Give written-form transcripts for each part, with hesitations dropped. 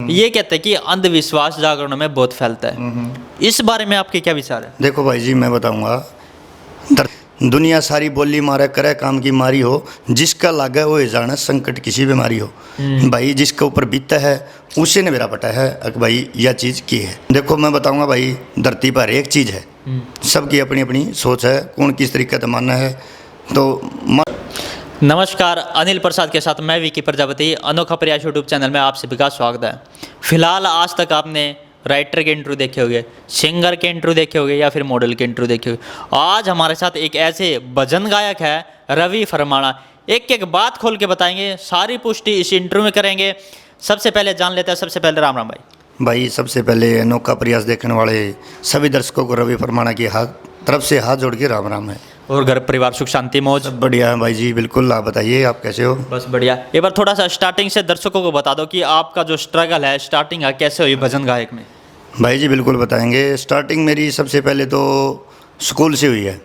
ये कहते हैं कि अंधविश्वास जागरण में बहुत फैलता है। इस बारे में आपके क्या विचार है? देखो भाई जी, मैं बताऊंगा, दुनिया सारी बोली मारे करे काम की मारी हो, जिसका लागे वो जाने संकट किसी बीमारी हो। भाई जिसके ऊपर बीतता है उसी ने मेरा पता है कि भाई यह चीज़ की है। देखो मैं बताऊंगा भाई, धरती पर एक चीज़ है, सबकी अपनी अपनी सोच है, कौन किस तरीके से मानना है। तो नमस्कार, अनिल प्रसाद के साथ मैं विकी प्रजापति, अनोखा प्रयास यूट्यूब चैनल में आप सभी का स्वागत है। फिलहाल आज तक आपने राइटर के इंटरव्यू देखे होंगे, सिंगर के इंटरव्यू देखे होंगे या फिर मॉडल के इंटरव्यू देखे होंगे। आज हमारे साथ एक ऐसे भजन गायक है रवि फरमाना। एक एक बात खोल के बताएंगे, सारी पुष्टि इस इंटरव्यू में करेंगे। सबसे पहले जान लेते हैं, सबसे पहले राम राम भाई। भाई सबसे पहले अनोखा प्रयास देखने वाले सभी दर्शकों को रवि फरमाना की तरफ से हाथ जोड़ के राम राम है। और घर परिवार सुख शांति मौज? सब बढ़िया है भाई जी, बिल्कुल। आप बताइए, आप कैसे हो? बस बढ़िया। एक बार थोड़ा सा स्टार्टिंग से दर्शकों को बता दो कि आपका जो स्ट्रगल है, स्टार्टिंग है कैसे हुई भजन गायक में? भाई जी बिल्कुल बताएंगे। स्टार्टिंग मेरी सबसे पहले तो स्कूल से हुई है।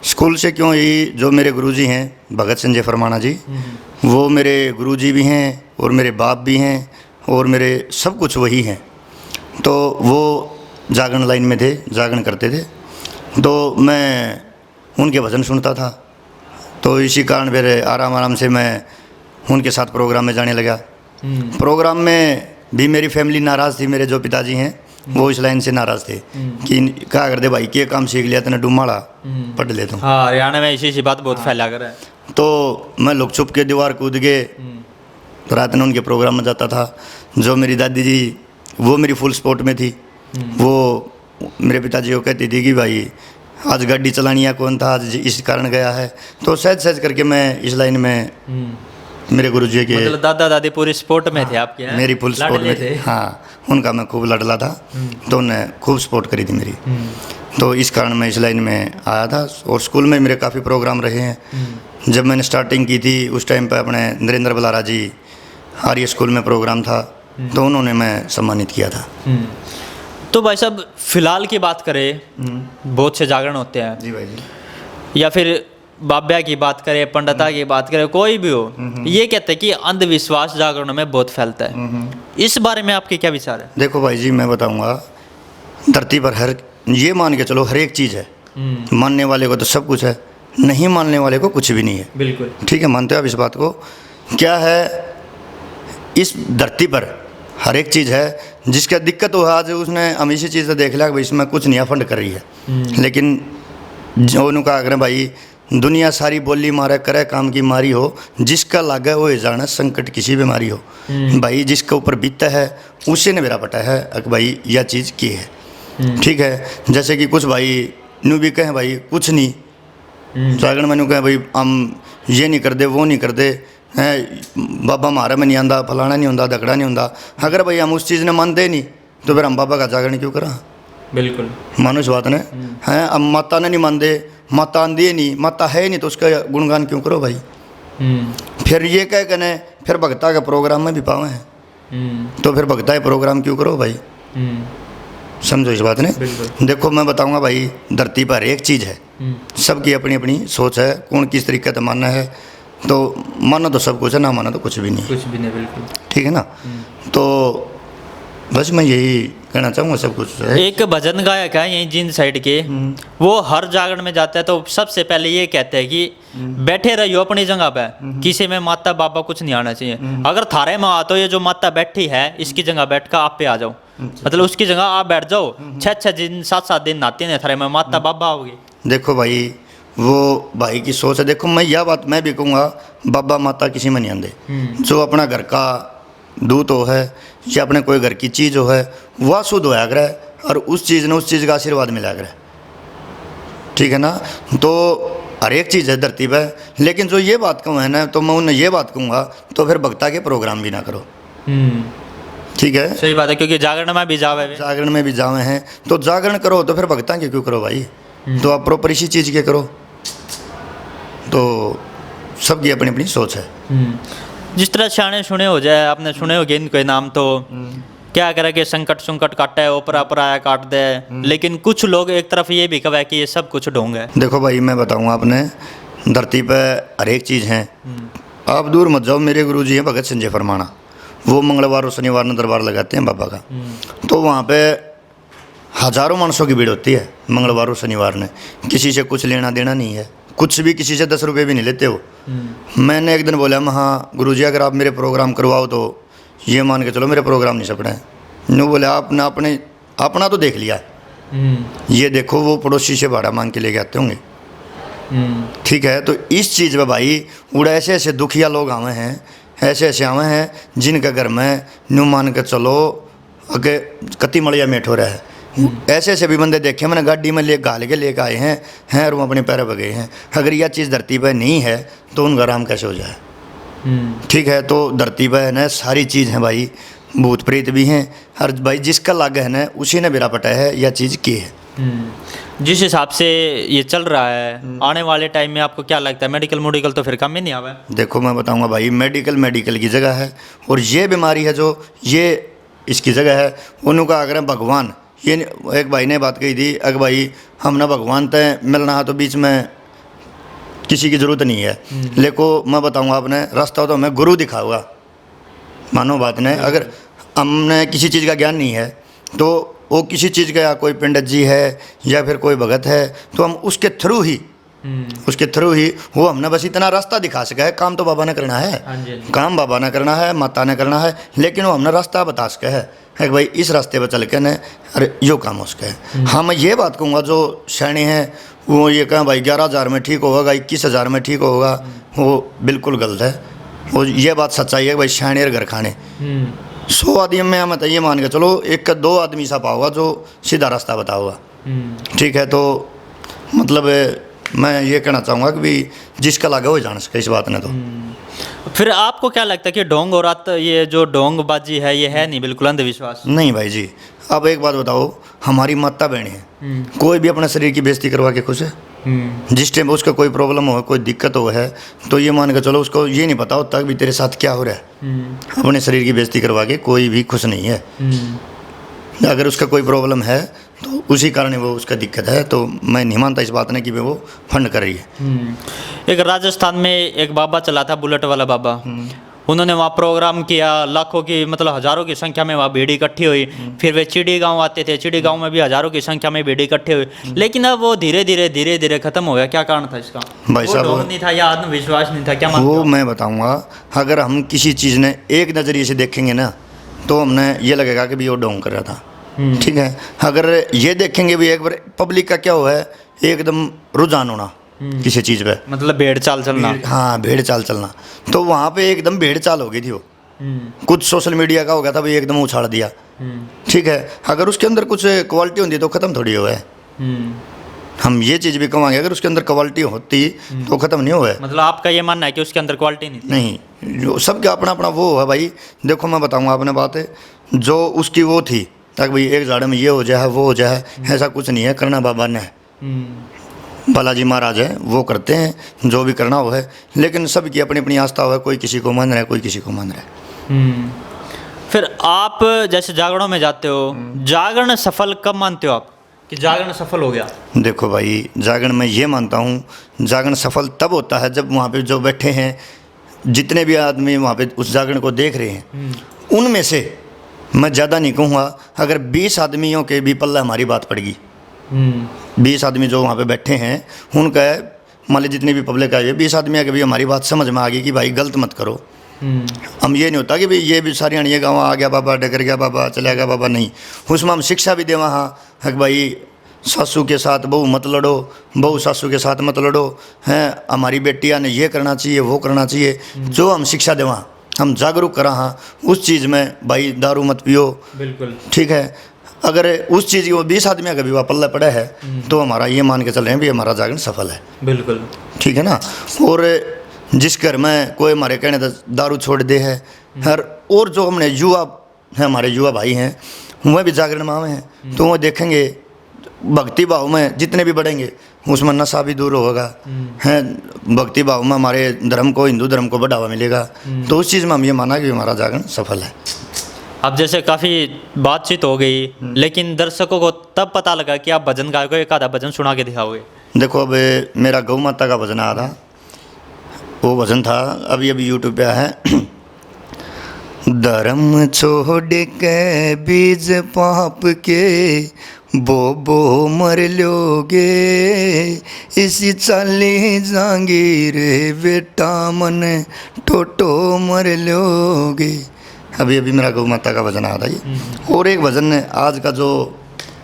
स्कूल से क्यों हुई? जो मेरे गुरुजी हैं भगत संजय फरमाना जी, वो मेरे गुरुजी भी हैं और मेरे बाप भी हैं और मेरे सब कुछ वही हैं। तो वो जागरण लाइन में थे, जागरण करते थे, तो मैं उनके भजन सुनता था। तो इसी कारण फिर आराम आराम से मैं उनके साथ प्रोग्राम में जाने लगा। प्रोग्राम में भी मेरी फैमिली नाराज़ थी। मेरे जो पिताजी हैं वो इस लाइन से नाराज़ थे कि क्या कर दे भाई, क्या काम सीख लिया तूने, डुमाड़ा पढ़ ले तुम। हाँ, हरियाणा में इसी बात बहुत फैला कर है। तो मैं लुक छुप के दीवार कूद के रात में उनके प्रोग्राम में जाता था। जो मेरी दादी जी, वो मेरी फुल सपोर्ट में थी। वो मेरे पिताजी को कहती थी कि भाई आज गाड़ी चलानी है, कौन था आज इस कारण गया है। तो सहज सहज करके मैं इस लाइन में मेरे गुरुजी के, मतलब दादा दादी पूरी सपोर्ट में थे आपके? मेरी फुल सपोर्ट में थे। हाँ, उनका मैं खूब लड़ला था, तो उन्हें खूब सपोर्ट करी थी मेरी। तो इस कारण मैं इस लाइन में आया था। और स्कूल में मेरे काफ़ी प्रोग्राम रहे हैं। जब मैंने स्टार्टिंग की थी उस टाइम पर अपने नरेंद्र बलारा जी आर्य स्कूल में प्रोग्राम था, तो उन्होंने मैं सम्मानित किया था। तो भाई साहब, फिलहाल की बात करें, बहुत से जागरण होते हैं जी भाई जी, या फिर बाब्या की बात करें, पंडिता की बात करें, कोई भी हो, ये कहते हैं कि अंधविश्वास जागरण में बहुत फैलता है। इस बारे में आपके क्या विचार है? देखो भाई जी, मैं बताऊंगा, धरती पर ये मान के चलो हर एक चीज़ है। मानने वाले को तो सब कुछ है, नहीं मानने वाले को कुछ भी नहीं है। बिल्कुल ठीक है, मानते हो आप इस बात को? क्या है, इस धरती पर हर एक चीज़ है। जिसका दिक्कत हो आज उसने हम इसी चीज़ से देख लिया कि इसमें कुछ नहीं फंड कर रही है। लेकिन जो उनका आग्रह भाई, दुनिया सारी बोली मारे करे काम की मारी हो, जिसका लागे वो जाने संकट किसी बीमारी हो। भाई जिसके ऊपर बीतता है उसी ने मेरा पता है कि भाई यह चीज़ की है। ठीक है, जैसे कि कुछ भाई न्यू भी कहें भाई कुछ नहीं, जागरण मैंने कहें भाई हम ये नहीं कर दे, वो नहीं कर दे हैं, बाबा हमारा में नहीं आंदा, फलाना नहीं होता, दकड़ा नहीं होता। अगर भाई हम उस चीज़ ने मानते नहीं तो फिर हम बाबा का जागरण क्यों करा? बिल्कुल मानो इस बात ने हैं। अब माता ने नहीं मानते, माता आंदी नहीं, माता है नहीं, तो उसका गुणगान क्यों करो भाई? फिर ये कह कने फिर भक्ता के प्रोग्राम में भी पावे हैं, तो फिर भक्ता के प्रोग्राम क्यों करो भाई? समझो इस बात ने। देखो मैं बताऊंगा भाई, धरती पर एक चीज़ है, सबकी अपनी अपनी सोच है, कौन किस तरीके से मानना है। तो मानो तो सब कुछ है, ना मानो तो कुछ भी नहीं। कुछ भी नहीं, बिल्कुल ठीक है ना। तो बस मैं यही कहना चाहूँगा, सब कुछ है। एक भजन गायक है यहीं जींद साइड के, वो हर जागरण में जाता है तो सबसे पहले ये कहते हैं कि बैठे रहियो अपनी जगह पे, किसी में माता बाबा कुछ नहीं आना चाहिए। अगर थारे में आ तो ये जो माता बैठी है इसकी जगह बैठ कर आप पे आ जाओ, मतलब उसकी जगह आप बैठ जाओ। 6-6 दिन 7-7 दिन नाते नहीं थारे में माता बाबा आओगे। देखो भाई, वो भाई की सोच है। देखो मैं यह बात मैं भी कहूँगा, बाबा माता किसी में नहीं आंदे। जो अपना घर का दूत हो है या अपने कोई घर की चीज़ हो है, वह शुद्ध होया करे और उस चीज़ ने उस चीज़ का आशीर्वाद मिला करे। ठीक है ना। तो हर एक चीज़ है धरती पर। लेकिन जो ये बात कहूँ है ना, तो मैं उन्हें ये बात कहूँगा, तो फिर भक्ता के प्रोग्राम भी ना करो। ठीक है, सही बात है, क्योंकि जागरण में भी जावे, जागरण में भी जावे हैं, तो जागरण करो तो फिर भक्ता के क्यों करो भाई? तो आप प्रॉपर इसी चीज़ के करो। तो सबकी अपनी अपनी सोच है। जिस तरह सियाने सुने हो जाए, आपने सुने होगे इनके नाम, तो क्या करे कि संकट संकट काटे है, ओपरा पराया काट दे। लेकिन कुछ लोग एक तरफ ये भी कहे कि ये सब कुछ ढोंग है। देखो भाई मैं बताऊंगा, आपने धरती पे हर एक चीज़ है। आप दूर मत जाओ, मेरे गुरुजी हैं भगत संजय फरमाना, वो मंगलवार और शनिवार में दरबार लगाते हैं बाबा का। तो वहाँ पे हज़ारों मानसों की भीड़ होती है मंगलवार और शनिवार ने। किसी से कुछ लेना देना नहीं है, कुछ भी किसी से 10 रुपये भी नहीं लेते हो। मैंने एक दिन बोला, हाँ गुरुजी अगर आप मेरे प्रोग्राम करवाओ तो ये मान के चलो मेरे प्रोग्राम नहीं सपड़े हैं। नो बोले आपने अपना तो देख लिया, ये देखो वो पड़ोसी से भाड़ा मांग के लेके आते होंगे। ठीक है, तो इस चीज़ में भाई उड़ा ऐसे ऐसे दुखिया लोग आवे हैं, ऐसे ऐसे आवे हैं जिनका घर में न्यू मान के चलो अगे कति मड़िया मेट हो रहा है। ऐसे ऐसे भी बंदे देखे मैंने, गाड़ी में ले गाल के लेके आए हैं और वो अपने पैर पर गए हैं। अगर यह चीज़ धरती पर नहीं है तो उनका आराम कैसे हो जाए। ठीक है, तो धरती पर है ना सारी चीज़ है भाई, भूत प्रेत भी हैं, हर भाई जिसका लाग है ना उसी ने बेरा पटा है यह चीज़ की है। जिस हिसाब से ये चल रहा है आने वाले टाइम में आपको क्या लगता है, मेडिकल तो फिर कम ही नहीं आवा है? देखो मैं बताऊंगा भाई, मेडिकल की जगह है और ये बीमारी है जो ये इसकी जगह है। उनका अगर भगवान, ये एक भाई ने बात कही थी, अगर भाई हम ना भगवान तय मिलना है तो बीच में किसी की ज़रूरत नहीं है। लेकिन मैं बताऊंगा आपने रास्ता तो हमें गुरु दिखाऊगा, मानो बात नहीं। अगर हमने किसी चीज़ का ज्ञान नहीं है तो वो किसी चीज़ का, या कोई पंडित जी है या फिर कोई भगत है, तो हम उसके थ्रू ही वो हमने बस इतना रास्ता दिखा सका है। काम तो बाबा ने करना है, काम बाबा ने करना है, माता ने करना है, लेकिन वो हमने रास्ता बता सका है कि भाई इस रास्ते पर चल के न अरे यो काम हो सका है। हाँ मैं ये बात कहूँगा, जो सैनी हैं वो ये कहें भाई 11,000 में ठीक होगा, 21,000 में ठीक होगा, वो बिल्कुल गलत है। वो ये बात सच्चाई है भाई, सैनी और घर खाने 100 आदमी में हम ये मान के चलो 1-2 आदमी सा पाओगा जो सीधा रास्ता बताओगा। ठीक है, तो मतलब मैं ये कहना चाहूँगा कि भी जिसका लगा वो जान सके इस बात ने। तो फिर आपको क्या लगता है कि ढोंग और ये जो ढोंगबाजी है ये है नहीं बिल्कुल अंधविश्वास? नहीं भाई जी, अब एक बात बताओ, हमारी माता बहन है, कोई भी अपने शरीर की बेइज्जती करवा के खुश है? जिस टाइम उसका कोई प्रॉब्लम हो, कोई दिक्कत हो है, तो ये मान के चलो उसको ये नहीं पता होता कि तेरे साथ क्या हो रहा है। अपने शरीर की बेइज्जती करवा के कोई भी खुश नहीं है। अगर उसका कोई प्रॉब्लम है तो उसी कारण वो उसका दिक्कत है। तो मैं नहीं मानता इस बात ने कि वो फंड कर रही है। एक राजस्थान में एक बाबा चला था, बुलेट वाला बाबा, उन्होंने वहाँ प्रोग्राम किया, लाखों की मतलब हज़ारों की संख्या में वहाँ भीड़ इकट्ठी हुई। फिर वे चिड़ी गांव आते थे, चिड़ी गांव में भी हज़ारों की संख्या में भीड़ इकट्ठी हुई, लेकिन अब वो धीरे धीरे खत्म हो गया। क्या कारण था इसका? भाई साहब वो नहीं था या आत्मविश्वास नहीं था, क्या वो मैं बताऊँगा। अगर हम किसी चीज़ ने एक नज़रिए से देखेंगे ना तो हमने ये लगेगा कि भी वो ढोंग कर रहा था। ठीक है, अगर ये देखेंगे भी एक बार पब्लिक का क्या हुआ है, एकदम रुझान होना किसी चीज़ पे, मतलब भेड़ चाल चलना। हाँ, भेड़ चाल चलना, तो वहाँ पे एकदम भेड़ चाल हो गई थी वो। कुछ सोशल मीडिया का हो गया था भाई, एकदम उछाड़ दिया। ठीक है, अगर उसके अंदर कुछ क्वालिटी होती तो ख़त्म थोड़ी हुआ है। हम ये चीज़ भी कमाएंगे, अगर उसके अंदर क्वालिटी होती तो ख़त्म नहीं हुआ है। मतलब आपका ये मानना है कि उसके अंदर क्वालिटी नहीं थी? नहीं, जो सबका अपना अपना वो है भाई। देखो मैं बताऊँगा आपने बात है, जो उसकी वो थी ताकि भाई एक झाड़े में ये हो जाए वो हो जाए, ऐसा कुछ नहीं है। करना बाबा ने, बालाजी महाराज है, वो करते हैं जो भी करना हो है, लेकिन सबकी अपनी अपनी आस्था हो है। कोई किसी को मान रहा है, कोई किसी को मान रहा है। फिर आप जैसे जागरणों में जाते हो, जागरण सफल कब मानते हो आप कि जागरण सफल हो गया? देखो भाई, जागरण मैं ये मानता हूँ, जागरण सफल तब होता है जब वहाँ पे जो बैठे हैं जितने भी आदमी वहाँ पे उस जागरण को देख रहे हैं, उनमें से मैं ज़्यादा नहीं कहूँगा, अगर 20 आदमियों के भी पल्ला हमारी बात पड़ेगी, 20 आदमी जो वहाँ पे बैठे हैं उनका मान लीजिए जितनी भी पब्लिक आई है, 20 आदमी आके भी हमारी बात समझ में आ गई कि भाई गलत मत करो। हम ये नहीं होता कि भाई ये भी सारी ये गाँव आ गया बाबा, डगर गया बाबा, चला गया बाबा, नहीं। उसमें हम शिक्षा भी देवा, हाँ भाई सासू के साथ बहू मत लड़ो, बहू सासू के साथ मत लड़ो, हैं हमारी बेटियाँ ने ये करना चाहिए वो करना चाहिए, जो हम शिक्षा देवा, हम जागरूक करा। हाँ, उस चीज़ में भाई दारू मत पियो, बिल्कुल ठीक है। अगर उस चीज़ की वो 20 आदमी का भी वह पल्ला पड़ा है तो हमारा ये मान के चल रहे हैं भी हमारा जागरण सफल है। बिल्कुल ठीक है ना। और जिस घर में कोई हमारे कहने तो दारू छोड़ दे है, हर और जो हमने युवा हैं, हमारे युवा भाई हैं, वह भी जागरण में आए हैं, तो वो देखेंगे भक्ति भाव में जितने भी बढ़ेंगे उसमें नशा भी दूर होगा, है भक्ति भाव में हमारे धर्म को, हिंदू धर्म को बढ़ावा मिलेगा। तो उस चीज़ में हम ये माना कि हमारा जागरण सफल है। अब जैसे काफ़ी बातचीत हो गई, लेकिन दर्शकों को तब पता लगा कि आप भजन गायक को, एक आधा भजन सुना के दिखाओगे। देखो अब मेरा गौ माता का भजन आ रहा, वो भजन था अभी यूट्यूब पे है। धर्म छोड़ के बीज पाप के बो मर लोगे, इसी चाली जांगीर बेटा मन टोटो मर लोगे। अभी अभी मेरा गौ माता का भजन आ रहा है। और एक भजन आज का जो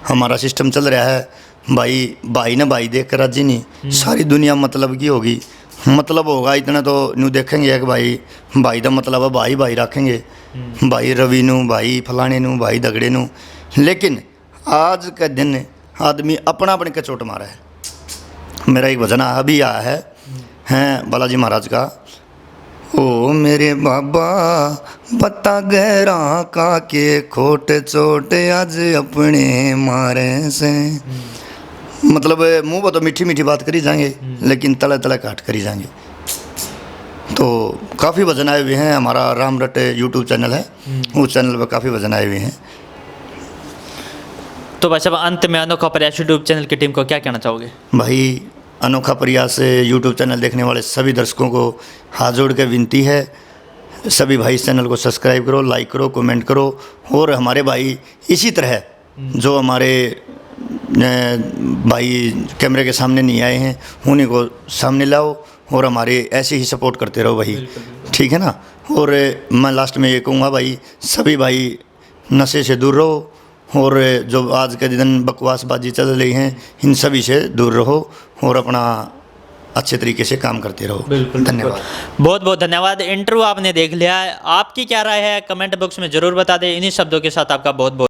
हमारा सिस्टम चल रहा है, भाई ने भाई देख कर राजी नहीं, सारी दुनिया मतलब की होगी। मतलब होगा इतना तो न्यू देखेंगे कि भाई का मतलब है भाई रखेंगे, भाई रवि नू, भाई फलाने नू, भाई दगड़े नू। लेकिन आज के दिन आदमी अपना अपने के चोट मारा है। मेरा एक भजन अभी आया है बालाजी महाराज का, ओ मेरे बाबा बता गहरा का के खोट चोट आज अपने मारे से। मतलब मुंह पर तो मीठी मीठी बात करी जाएंगे, लेकिन तले तले काट करी जाएंगे। तो काफ़ी भजन आए हुए हैं। हमारा राम रट यूट्यूब चैनल है, उस चैनल पर काफ़ी भजन आए हुए हैं। तो भाई साहब अंत में अनोखा प्रयास यूट्यूब चैनल की टीम को क्या कहना चाहोगे? भाई अनोखा प्रयास यूट्यूब चैनल देखने वाले सभी दर्शकों को हाथ जोड़ के विनती है, सभी भाई इस चैनल को सब्सक्राइब करो, लाइक करो, कमेंट करो। और हमारे भाई इसी तरह जो हमारे भाई कैमरे के सामने नहीं आए हैं, उन्हीं को सामने लाओ और हमारे ऐसे ही सपोर्ट करते रहो भाई, ठीक है ना। और मैं लास्ट में ये कहूँगा भाई, सभी भाई नशे से दूर रहो, और जो आज के दिन बकवासबाजी चल रही हैं इन सभी से दूर रहो और अपना अच्छे तरीके से काम करते रहो। बिल्कुल, धन्यवाद। बहुत बहुत धन्यवाद। इंटरव्यू आपने देख लिया है, आपकी क्या राय है कमेंट बॉक्स में ज़रूर बता दें। इन्हीं शब्दों के साथ आपका बहुत बहुत